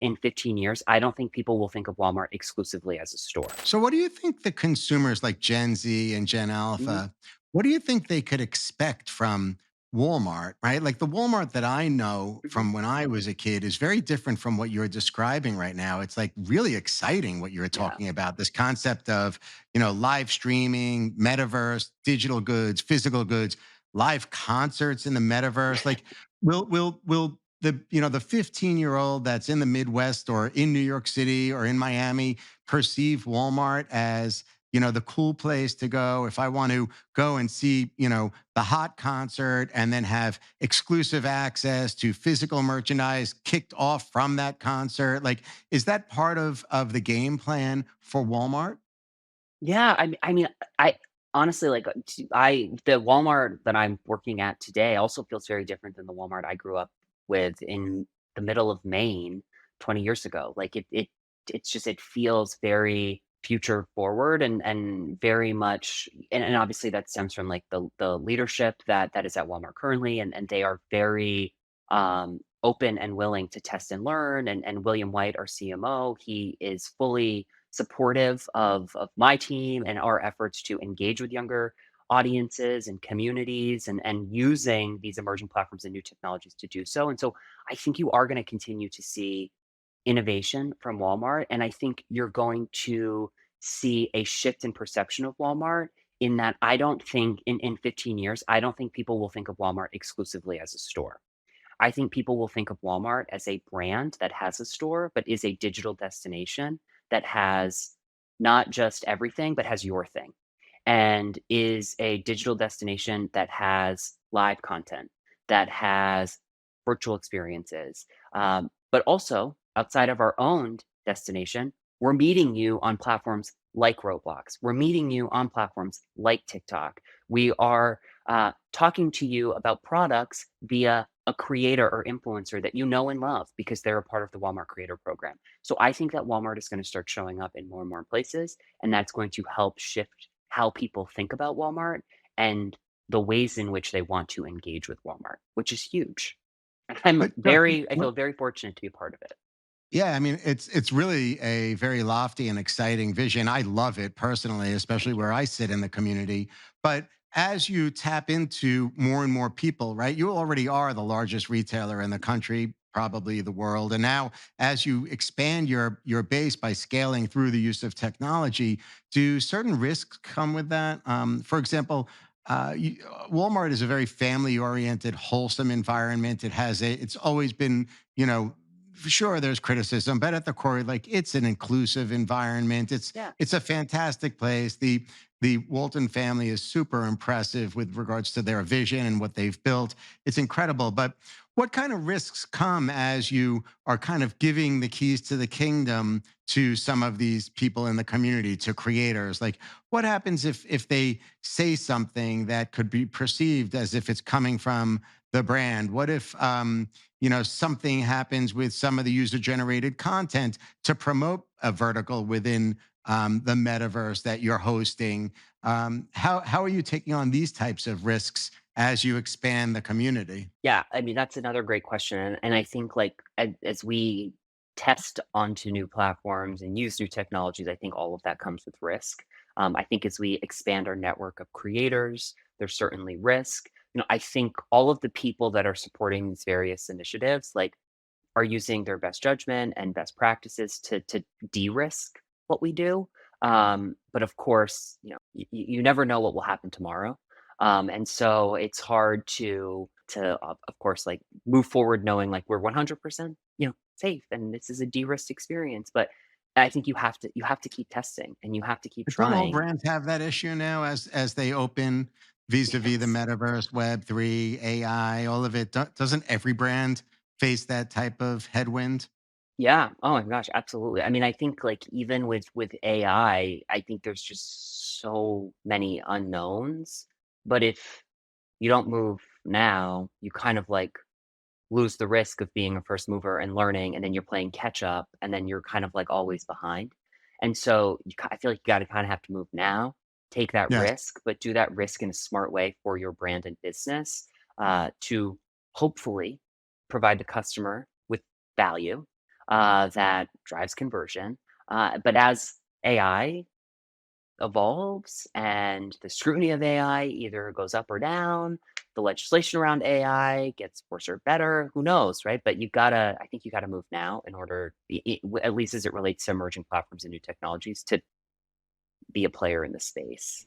in 15 years, I don't think people will think of Walmart exclusively as a store. So, what do you think the consumers like Gen Z and Gen Mhm, Alpha, what do you think they could expect from Walmart, right? Like the Walmart that I know mhm. from when I was a kid is very different from what you're describing right now. It's like really exciting what you're Yeah. talking about, this concept of, live streaming, metaverse, digital goods, physical goods, live concerts in the metaverse. Like will the 15-year-old that's in the Midwest or in New York City or in Miami perceive Walmart as, the cool place to go if I want to go and see, the hot concert and then have exclusive access to physical merchandise kicked off from that concert? Like, is that part of the game plan for Walmart? Yeah, I mean, I honestly, like, the Walmart that I'm working at today also feels very different than the Walmart I grew up with in the middle of Maine 20 years ago. Like, it's just it feels very future forward and very much and obviously that stems from, like, the leadership that is at Walmart currently, and they are very, open and willing to test and learn, and William White, our CMO, he is fully supportive of my team and our efforts to engage with younger audiences and communities and using these emerging platforms and new technologies to do so. And so I think you are going to continue to see innovation from Walmart. And I think you're going to see a shift in perception of Walmart in that I don't think in 15 years, I don't think people will think of Walmart exclusively as a store. I think people will think of Walmart as a brand that has a store, but is a digital destination that has not just everything, but has your thing, and is a digital destination that has live content, that has virtual experiences. But also, outside of our own destination, we're meeting you on platforms like Roblox. We're meeting you on platforms like TikTok. We are talking to you about products via a creator or influencer that you know and love because they're a part of the Walmart Creator Program. So I think that Walmart is going to start showing up in more and more places, and that's going to help shift how people think about Walmart and the ways in which they want to engage with Walmart, which is huge. But Justin, I feel very fortunate to be a part of it. yeah, I mean, it's really a very lofty and exciting vision. I love it personally, especially Thank you. where I sit in the community. But as you tap into more and more people, right? You already are the largest retailer in the country, probably the world. And now as you expand your base by scaling through the use of technology, do certain risks come with that? For example, Walmart is a very family-oriented, wholesome environment. It's always been, you know, sure there's criticism, but at the core, like, it's an inclusive environment. it's Yeah. it's a fantastic place. The Walton family is super impressive with regards to their vision and what they've built. It's incredible. But what kind of risks come as you are kind of giving the keys to the kingdom to some of these people in the community, to creators? Like, what happens if they say something that could be perceived as if it's coming from the brand? What if something happens with some of the user generated content to promote a vertical within the metaverse that you're hosting? How are you taking on these types of risks as you expand the community? Yeah, I mean, that's another great question, and I think, like, as we test onto new platforms and use new technologies, I think all of that comes with risk. I think as we expand our network of creators, there's certainly risk. I think all of the people that are supporting these various initiatives, like, are using their best judgment and best practices to de-risk what we do. But of course, you never know what will happen tomorrow. And so it's hard to of course, like, move forward knowing like we're 100% safe and this is a de-risked experience. But I think you have to keep testing and you have to keep But don't all trying. brands have that issue now as they open vis-a-vis the Yes. metaverse, Web3, AI, all of it? Doesn't every brand face that type of headwind? Yeah. Oh my gosh, absolutely. I mean, I think like even with AI, I think there's just so many unknowns. But if you don't move now, you kind of like lose the risk of being a first mover and learning, and then you're playing catch up, and then you're kind of like always behind. And so I feel like you got to kind of have to move now, take that Yes. risk, but do that risk in a smart way for your brand and business to hopefully provide the customer with value, that drives conversion. But as AI evolves and the scrutiny of AI either goes up or down, the legislation around AI gets worse or better, who knows, right? But I think you gotta move now in order, at least as it relates to emerging platforms and new technologies, to be a player in the space.